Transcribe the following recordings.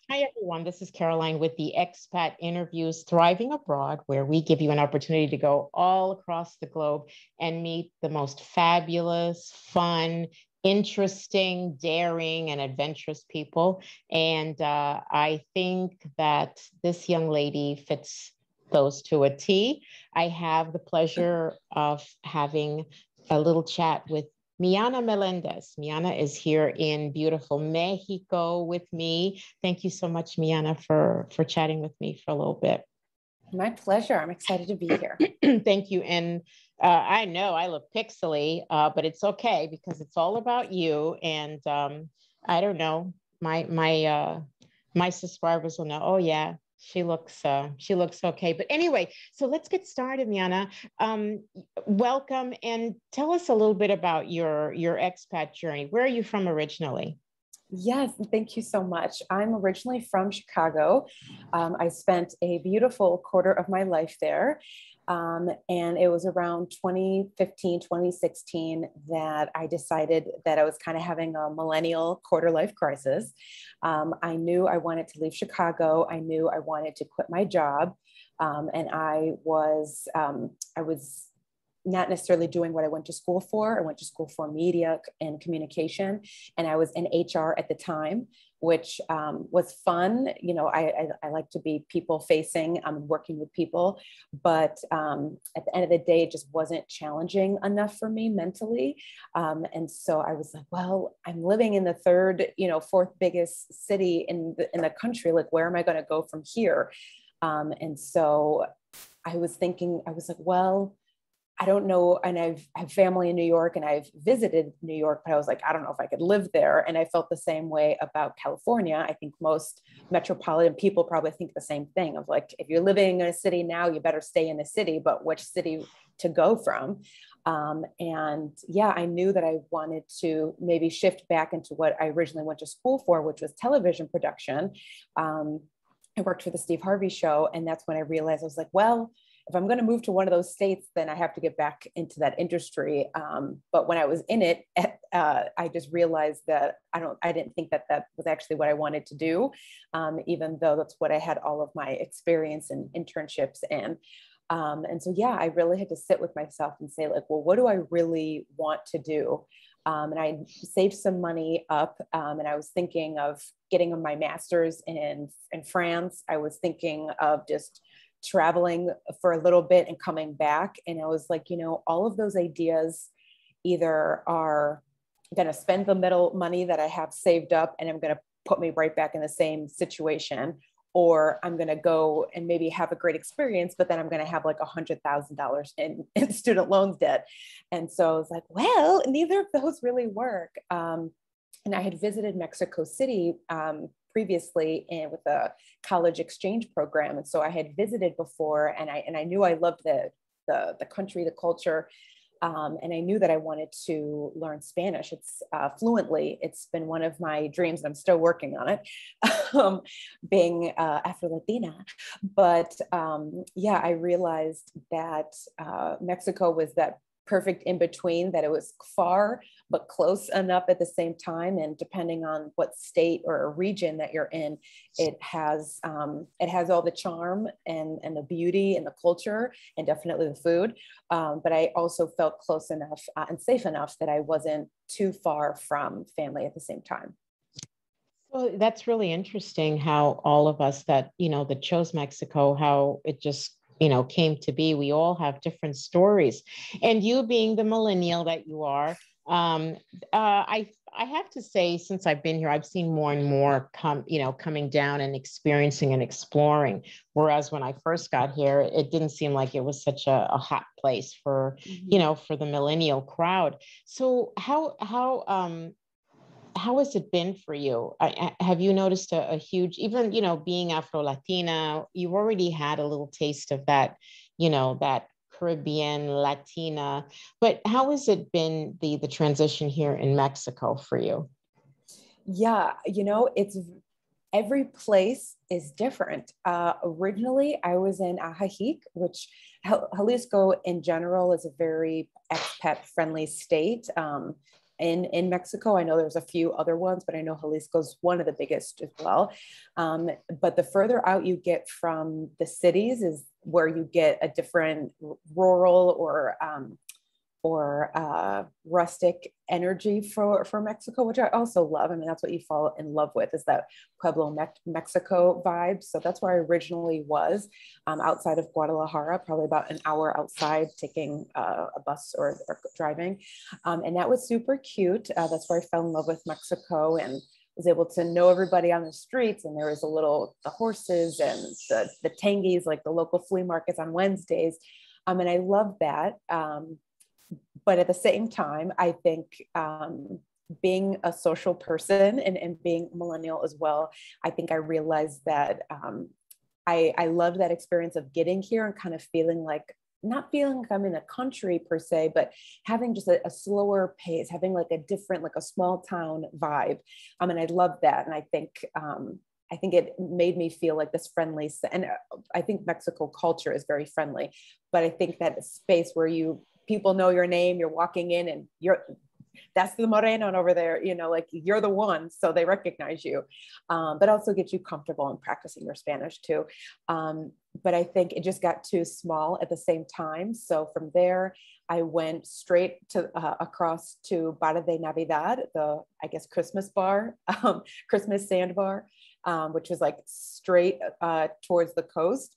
Hi, everyone. This is Caroline with the Expat Interviews Thriving Abroad, where we give you an opportunity to go all across the globe and meet the most fabulous, fun, interesting, daring, and adventurous people. And I think that this young lady fits those to a T. I have the pleasure of having a little chat with Miana Melendez. Miana is here in beautiful Mexico with me. Thank you so much, Miana, for chatting with me for a little bit. My pleasure. I'm excited to be here. Thank you. And I know I look pixely, but it's okay because it's all about you. And I don't know, my subscribers will know. Oh yeah, she looks okay. But anyway, so let's get started, Miana. Welcome, and tell us a little bit about your expat journey. Where are you from originally? Yes, thank you so much. I'm originally from Chicago. I spent a beautiful quarter of my life there. And it was around 2015, 2016 that I decided that I was kind of having a millennial quarter life crisis. I knew I wanted to leave Chicago. I knew I wanted to quit my job. And I was not necessarily doing what I went to school for. I went to school for media and communication, and I was in HR at the time, which was fun. You know, I like to be people facing. I'm working with people, but at the end of the day, it just wasn't challenging enough for me mentally. And so I was like, well, I'm living in the fourth biggest city in the country. Like, where am I going to go from here? And so I was thinking, I was like, well, I don't know. And I have family in New York and I've visited New York, but I was like, I don't know if I could live there. And I felt the same way about California. I think most metropolitan people probably think the same thing of like, if you're living in a city now, you better stay in the city, but which city to go from? And yeah, I knew that I wanted to maybe shift back into what I originally went to school for, which was television production. I worked for the Steve Harvey show. And that's when I realized I was like, well, if I'm going to move to one of those states, then I have to get back into that industry. But when I was in it, I just realized that I didn't think that was actually what I wanted to do, even though that's what I had all of my experience and internships in. And so, yeah, I really had to sit with myself and say like, well, what do I really want to do? And I saved some money up, and I was thinking of getting my master's in France. I was thinking of just traveling for a little bit and coming back. And I was like, all of those ideas either are going to spend the middle money that I have saved up and I'm going to put me right back in the same situation, or I'm going to go and maybe have a great experience, but then I'm going to have like $100,000 in student loans debt. And so I was like, well, neither of those really work. And I had visited Mexico City previously with a college exchange program. And so I had visited before, and I knew I loved the country, the culture. And I knew that I wanted to learn Spanish. It's fluently. It's been one of my dreams, and I'm still working on it, being Afro-Latina. But yeah, I realized that Mexico was that perfect in between, that it was far but close enough at the same time. And depending on what state or region that you're in, it has all the charm and the beauty and the culture and definitely the food. But I also felt close enough and safe enough that I wasn't too far from family at the same time. Well, that's really interesting how all of us that chose Mexico, how it just came to be. We all have different stories, and you being the millennial that you are, I have to say, since I've been here, I've seen more and more coming down and experiencing and exploring. Whereas when I first got here, it didn't seem like it was such a hot place for for the millennial crowd. So how has it been for you? Have you noticed a huge, even, being Afro-Latina, you've already had a little taste of that, that Caribbean Latina, but how has it been the transition here in Mexico for you? Yeah, it's every place is different. Originally, I was in Ajijic, which Jalisco in general is a very expat friendly state. in Mexico. I know there's a few other ones, but I know Jalisco's one of the biggest as well. But the further out you get from the cities is where you get a different rural or rustic energy for Mexico, which I also love. I mean, that's what you fall in love with, is that Pueblo, Mexico vibe. So that's where I originally was, outside of Guadalajara, probably about an hour outside, taking a bus or driving. And that was super cute. That's where I fell in love with Mexico and was able to know everybody on the streets. And there was the horses and the tangies, like the local flea markets on Wednesdays. And I love that. But at the same time, I think being a social person and being millennial as well, I think I realized that I loved that experience of getting here and kind of not feeling like I'm in a country per se, but having just a slower pace, having like a different, like a small town vibe. And I love that. And I think it made me feel like this friendly, and I think Mexico culture is very friendly, but I think that space where people know your name, you're walking in and that's the Moreno over there, like you're the one, so they recognize you, but also get you comfortable in practicing your Spanish too. But I think it just got too small at the same time. So from there, I went straight to across to Bar de Navidad, I guess Christmas bar, Christmas sandbar, which was like straight towards the coast.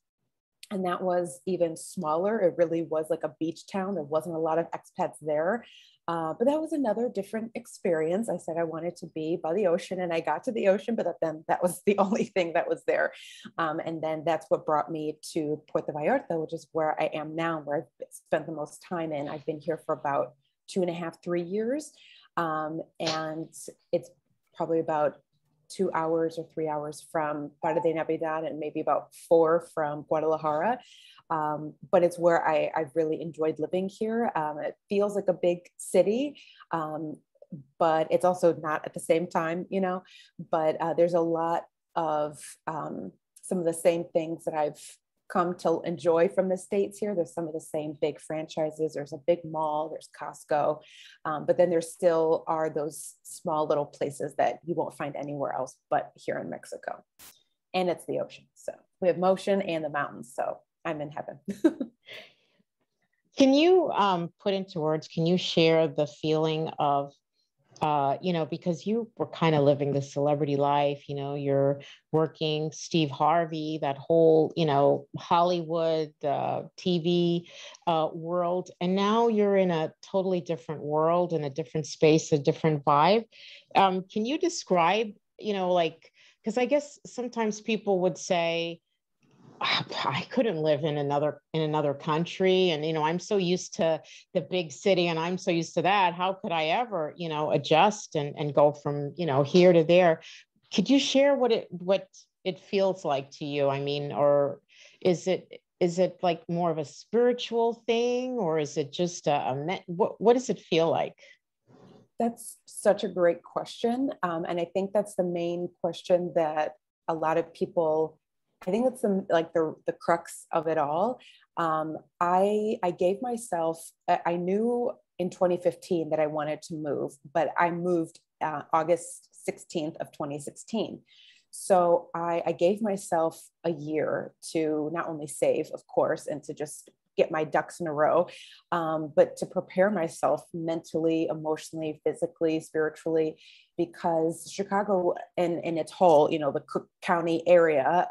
And that was even smaller. It really was like a beach town. There wasn't a lot of expats there. But that was another different experience. I said I wanted to be by the ocean, and I got to the ocean, but then that was the only thing that was there. And then that's what brought me to Puerta Vallarta, which is where I am now, where I've spent the most time in. I've been here for about 2.5, 3 years. And it's probably about 2 hours or 3 hours from Bar de Navidad and maybe about 4 from Guadalajara. But it's where I've really enjoyed living here. It feels like a big city, but it's also not at the same time, but there's a lot of some of the same things that I've come to enjoy from the States here. There's some of the same big franchises. There's a big mall, there's Costco, but then there still are those small little places that you won't find anywhere else but here in Mexico. And it's the ocean. So we have motion and the mountains. So I'm in heaven. Can you put into words, can you share the feeling of, because you were kind of living the celebrity life, you're working Steve Harvey, that whole, Hollywood TV world. And now you're in a totally different world, in a different space, a different vibe. Can you describe, because I guess sometimes people would say, I couldn't live in another country. And, I'm so used to the big city and I'm so used to that. How could I ever, adjust and go from, here to there? Could you share what it feels like to you? I mean, or is it like more of a spiritual thing, or is it just what does it feel like? That's such a great question. And I think that's the main question that a lot of people, I think that's the crux of it all. I gave myself, I knew in 2015 that I wanted to move, but I moved August 16th of 2016. So I gave myself a year to not only save, of course, and to just get my ducks in a row, but to prepare myself mentally, emotionally, physically, spiritually, because Chicago in its whole, the Cook County area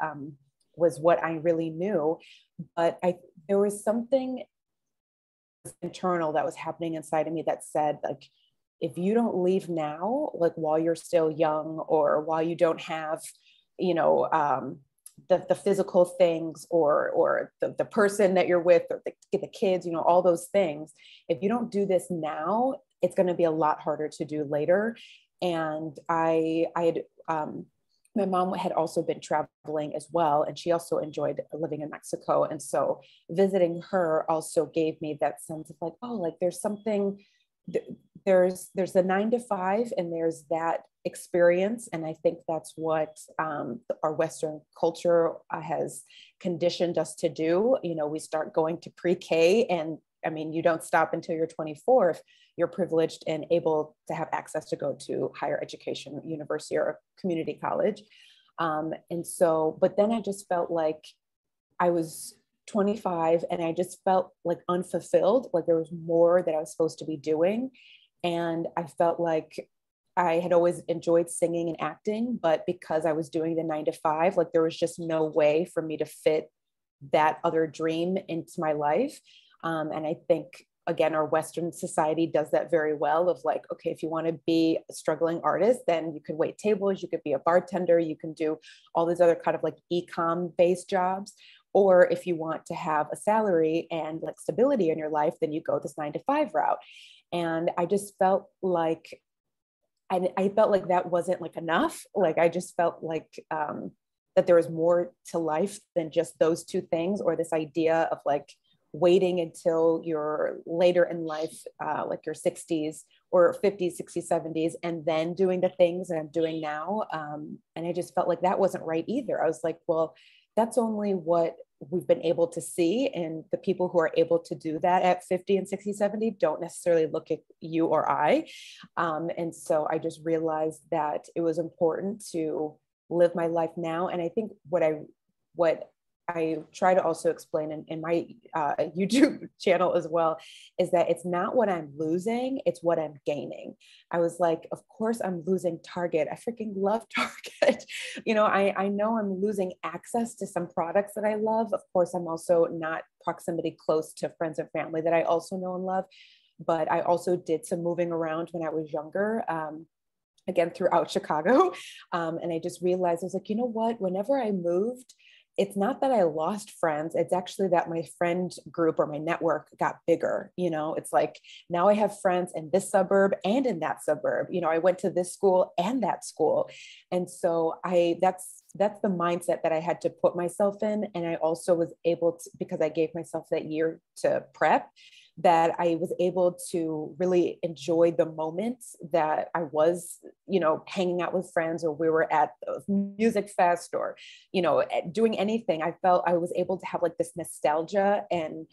was what I really knew. But there was something internal that was happening inside of me that said, like, if you don't leave now, like while you're still young, or while you don't have, the physical things, or the person that you're with, or the kids, all those things, if you don't do this now, it's going to be a lot harder to do later. And I had, my mom had also been traveling as well, and she also enjoyed living in Mexico. And so visiting her also gave me that sense of like, oh, like there's something, there's the 9 to 5, and there's that experience. And I think that's what our Western culture has conditioned us to do. We start going to pre-K, and I mean, you don't stop until you're 24 if you're privileged and able to have access to go to higher education, university or community college. And so, but then I just felt like I was 25 and I just felt like unfulfilled, like there was more that I was supposed to be doing. And I felt like I had always enjoyed singing and acting, but because I was doing the 9 to 5, like there was just no way for me to fit that other dream into my life. And I think, again, our Western society does that very well of like, okay, if you want to be a struggling artist, then you can wait tables, you could be a bartender, you can do all these other kind of like e-com based jobs. Or if you want to have a salary and like stability in your life, then you go this 9 to 5 route. And I just felt like, I felt like that wasn't like enough. Like, I just felt like that there was more to life than just those two things, or this idea of like waiting until you're later in life, like your 60s or 50s, 60s, 70s, and then doing the things that I'm doing now. And I just felt like that wasn't right either. I was like, well, that's only what we've been able to see. And the people who are able to do that at 50 and 60, 70 don't necessarily look at you or I. And so I just realized that it was important to live my life now. And I think what I try to also explain in my YouTube channel as well, is that it's not what I'm losing, it's what I'm gaining. I was like, of course I'm losing Target. I freaking love Target. I know I'm losing access to some products that I love. Of course, I'm also not proximity close to friends and family that I also know and love. But I also did some moving around when I was younger. Again, throughout Chicago. And I just realized, I was like, you know what, whenever I moved, it's not that I lost friends. It's actually that my friend group or my network got bigger. It's like, now I have friends in this suburb and in that suburb. I went to this school and that school. And so that's the mindset that I had to put myself in. And I also was able to, because I gave myself that year to prep, that I was able to really enjoy the moments that I was, hanging out with friends, or we were at a music fest, or, doing anything. I felt I was able to have like this nostalgia and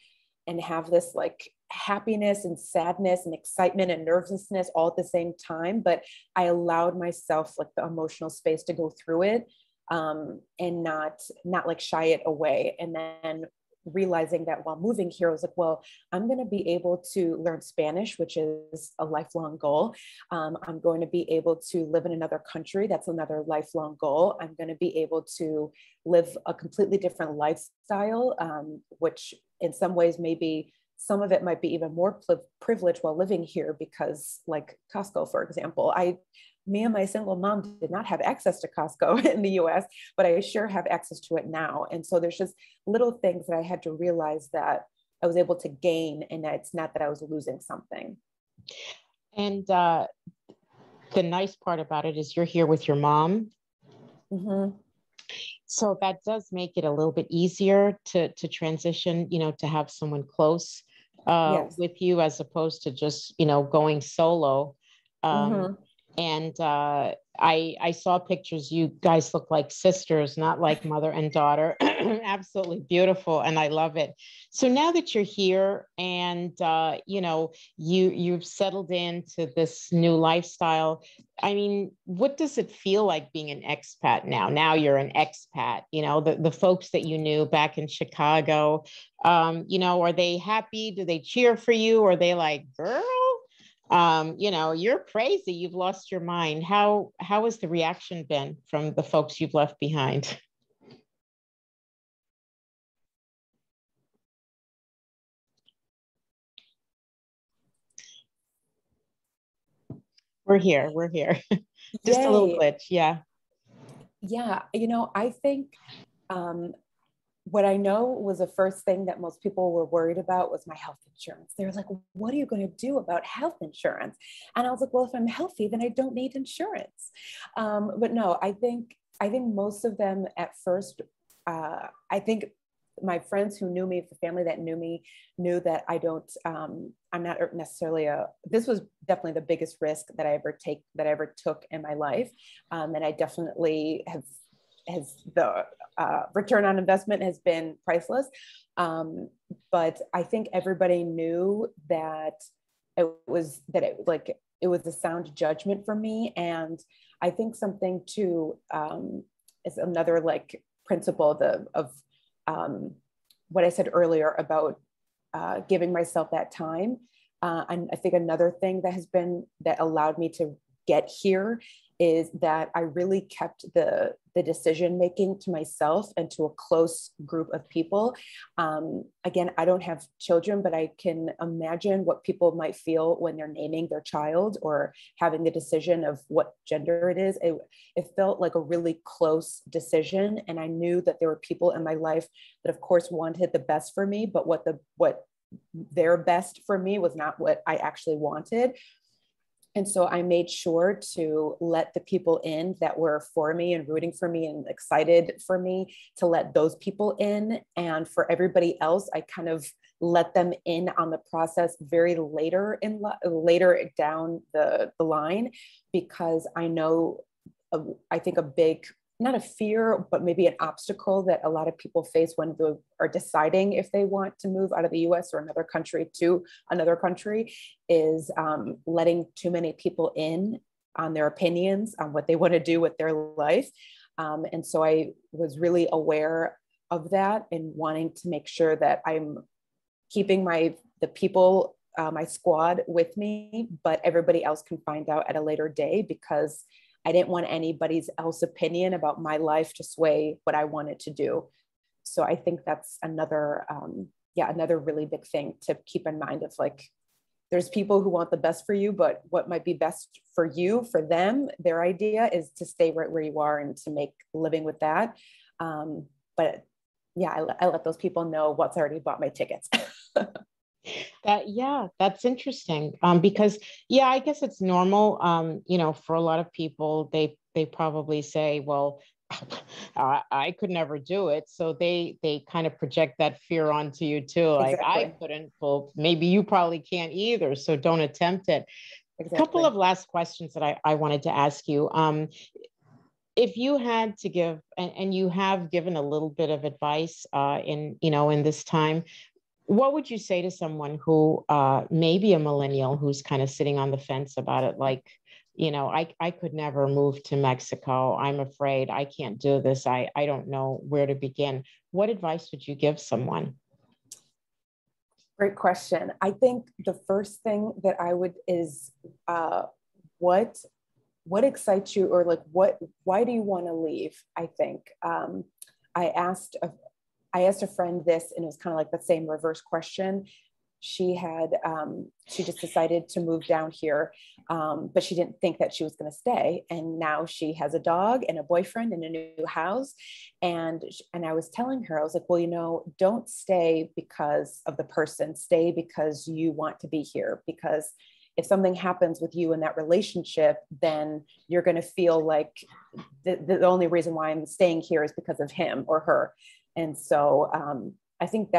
have this like happiness and sadness and excitement and nervousness all at the same time. But I allowed myself like the emotional space to go through it, and not like shy it away. And then realizing that while moving here, I was like, well, I'm going to be able to learn Spanish, which is a lifelong goal. I'm going to be able to live in another country. That's another lifelong goal. I'm going to be able to live a completely different lifestyle, which in some ways, maybe some of it might be even more privileged while living here, because like Costco, for example, me and my single mom did not have access to Costco in the US, but I sure have access to it now. And so there's just little things that I had to realize that I was able to gain, and that it's not that I was losing something. And the nice part about it is you're here with your mom. Mm-hmm. So that does make it a little bit easier to transition, to have someone close Yes. with you, as opposed to just, going solo. Mm-hmm. And I saw pictures. You guys look like sisters, not like mother and daughter. Absolutely beautiful, and I love it. So now that you're here, and you've settled into this new lifestyle, I mean, what does it feel like being an expat now? Now you're an expat. The folks that you knew back in Chicago, are they happy? Do they cheer for you? Or are they like, girl, you're crazy, you've lost your mind? How has the reaction been from the folks you've left behind? We're here. Just a little Yay. glitch. Yeah. Yeah. I think what I know was the first thing that most people were worried about was my health insurance. They were like, what are you going to do about health insurance? And I was like, well, if I'm healthy, then I don't need insurance. But no, I think most of them at first, I think my friends who knew me, the family that knew me, knew that I'm not necessarily this was definitely the biggest risk that I ever took in my life. And I definitely have the return on investment has been priceless. But I think everybody knew that it was a sound judgment for me. And I think something too is another like principle of what I said earlier about giving myself that time. And I think another thing that allowed me to get here is that I really kept the decision making to myself and to a close group of people. Again, I don't have children, but I can imagine what people might feel when they're naming their child or having the decision of what gender it is. It felt like a really close decision. And I knew that there were people in my life that of course wanted the best for me, but what their best for me was not what I actually wanted. And so I made sure to let the people in that were for me and rooting for me and excited for me, to let those people in. And for everybody else, I kind of let them in on the process very later down the line, because I know, I think a big, not a fear, but maybe an obstacle that a lot of people face when they are deciding if they want to move out of the US or another country to another country is letting too many people in on their opinions on what they want to do with their life. And so I was really aware of that and wanting to make sure that I'm keeping the people, my squad with me, but everybody else can find out at a later day, because I didn't want anybody's else opinion about my life to sway what I wanted to do. So I think that's another really big thing to keep in mind of like, there's people who want the best for you, but what might be best for you, for them, their idea is to stay right where you are and to make a living with that. But yeah, I let those people know what's already bought my tickets. That's interesting. Because I guess it's normal. For a lot of people, they probably say, well, I could never do it. So they kind of project that fear onto you too. Like, Exactly. I couldn't, well, maybe you probably can't either. So don't attempt it. Exactly. A couple of last questions that I wanted to ask you. If you had to give, and you have given a little bit of advice in this time, what would you say to someone who maybe a millennial who's kind of sitting on the fence about it? Like, I could never move to Mexico. I'm afraid I can't do this. I don't know where to begin. What advice would you give someone? Great question. I think the first thing that I would is what excites you, or like why do you want to leave? I think I asked a friend this, and it was kind of like the same reverse question. She just decided to move down here, but she didn't think that she was going to stay. And now she has a dog and a boyfriend and a new house. And I was telling her, I was like, well, don't stay because of the person, stay because you want to be here. Because if something happens with you in that relationship, then you're going to feel like the only reason why I'm staying here is because of him or her. And so I think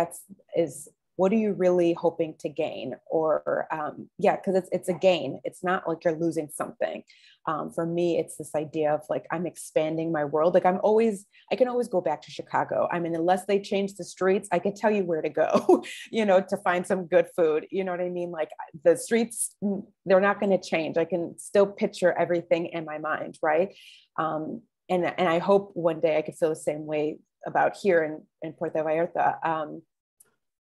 is what are you really hoping to gain? Or because it's a gain. It's not like you're losing something. For me, it's this idea of like, I'm expanding my world. Like I can always go back to Chicago. I mean, unless they change the streets, I could tell you where to go, to find some good food. You know what I mean? Like the streets, they're not going to change. I can still picture everything in my mind. Right. And I hope one day I could feel the same way about here in Puerta Vallarta.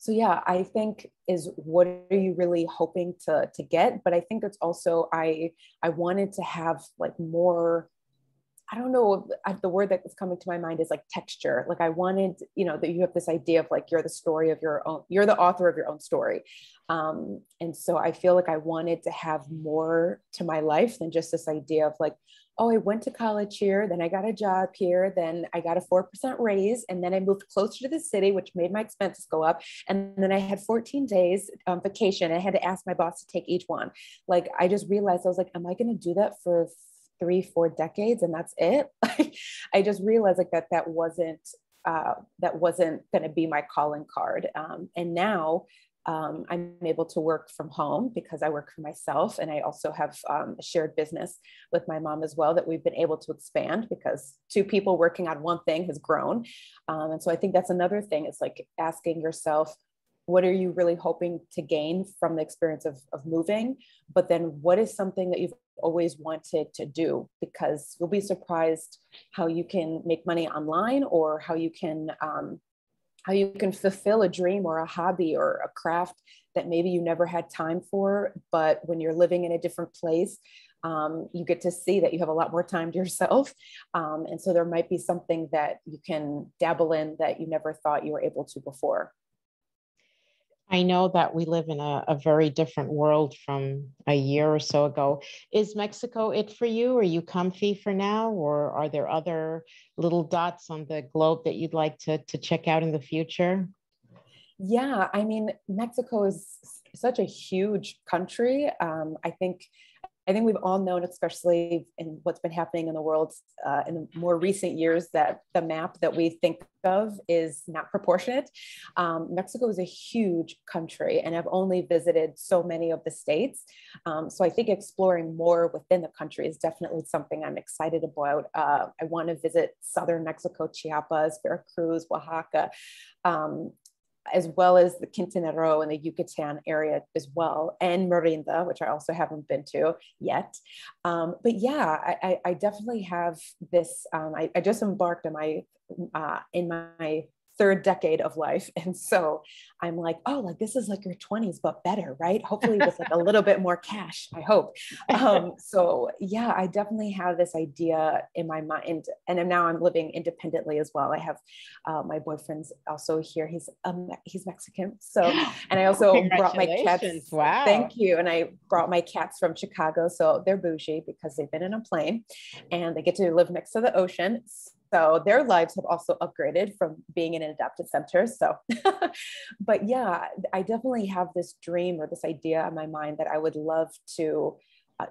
So yeah, I think is what are you really hoping to get? But I think it's also, I wanted to have like more, I don't know, the word that is coming to my mind is like texture. Like I wanted, that you have this idea of like, you're the author of your own story. And so I feel like I wanted to have more to my life than just this idea of like, oh, I went to college here, then I got a job here, then I got a 4% raise, and then I moved closer to the city, which made my expenses go up. And then I had 14 days vacation. I had to ask my boss to take each one. Like, I just realized, I was like, am I going to do that for 3-4 decades? And that's it. I just realized like that wasn't going to be my calling card. And now I'm able to work from home because I work for myself. And I also have a shared business with my mom as well that we've been able to expand because two people working on one thing has grown. And so I think that's another thing. It's like asking yourself, what are you really hoping to gain from the experience of moving? But then what is something that you've always wanted to do? Because you'll be surprised how you can make money online, or how you can fulfill a dream or a hobby or a craft that maybe you never had time for. But when you're living in a different place, you get to see that you have a lot more time to yourself. And so there might be something that you can dabble in that you never thought you were able to before. I know that we live in a very different world from a year or so ago. Is Mexico it for you? Are you comfy for now? Or are there other little dots on the globe that you'd like to check out in the future? Yeah, I mean, Mexico is such a huge country. I think we've all known, especially in what's been happening in the world in the more recent years, that the map that we think of is not proportionate. Mexico is a huge country, and I've only visited so many of the states. So I think exploring more within the country is definitely something I'm excited about. I want to visit southern Mexico, Chiapas, Veracruz, Oaxaca. As well as the Quintana Roo and the Yucatan area as well, and Merinda, which I also haven't been to yet. But yeah, I definitely have this. I just embarked on in my third decade of life, and so I'm like, oh, like this is like your 20s but better, right? Hopefully with like a little bit more cash, I hope. So yeah, I definitely have this idea in my mind, and now I'm living independently as well. I have my boyfriend's also here. He's Mexican, so, and I also brought my cats. Congratulations. Wow. Thank you. And I brought my cats from Chicago, so they're bougie because they've been in a plane and they get to live next to the ocean. So their lives have also upgraded from being in an adopted center. So, but yeah, I definitely have this dream or this idea in my mind that I would love to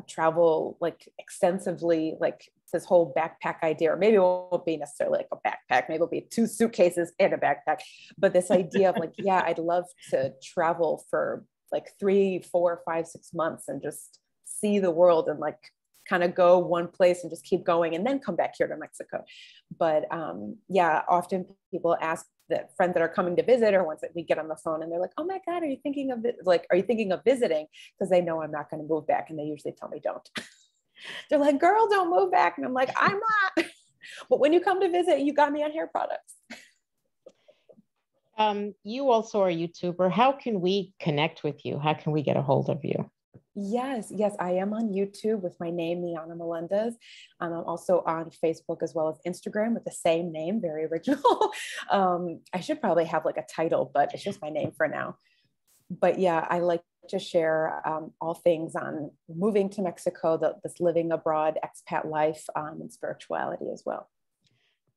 travel like extensively, like this whole backpack idea, or maybe it won't be necessarily like a backpack, maybe it'll be 2 suitcases and a backpack, but this idea of like, yeah, I'd love to travel for like 3, 4, 5, 6 months and just see the world and like kind of go one place and just keep going and then come back here to Mexico. But yeah, often people ask the friends that are coming to visit, or ones that we get on the phone, and they're like, oh my God, are you thinking of visiting? Because they know I'm not going to move back. And they usually tell me don't. They're like, girl, don't move back. And I'm like, I'm not. But when you come to visit, you got me on hair products. You also are a YouTuber. How can we connect with you? How can we get a hold of you? Yes, I am on YouTube with my name, Miana Melendez. I'm also on Facebook as well as Instagram with the same name, very original. I should probably have like a title, but it's just my name for now. But yeah, I like to share all things on moving to Mexico, this living abroad, expat life, and spirituality as well.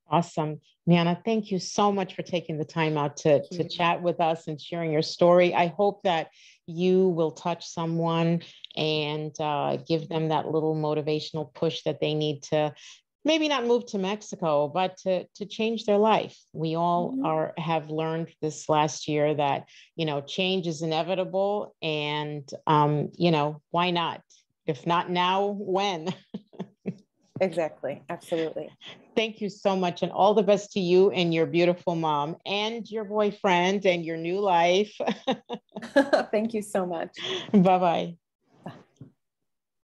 Awesome. Miana, thank you so much for taking the time out to chat with us and sharing your story. I hope that you will touch someone and give them that little motivational push that they need to maybe not move to Mexico, but to change their life. We all have learned this last year that, change is inevitable, and, why not? If not now, when? Exactly. Absolutely. Thank you so much. And all the best to you and your beautiful mom and your boyfriend and your new life. Thank you so much. Bye-bye.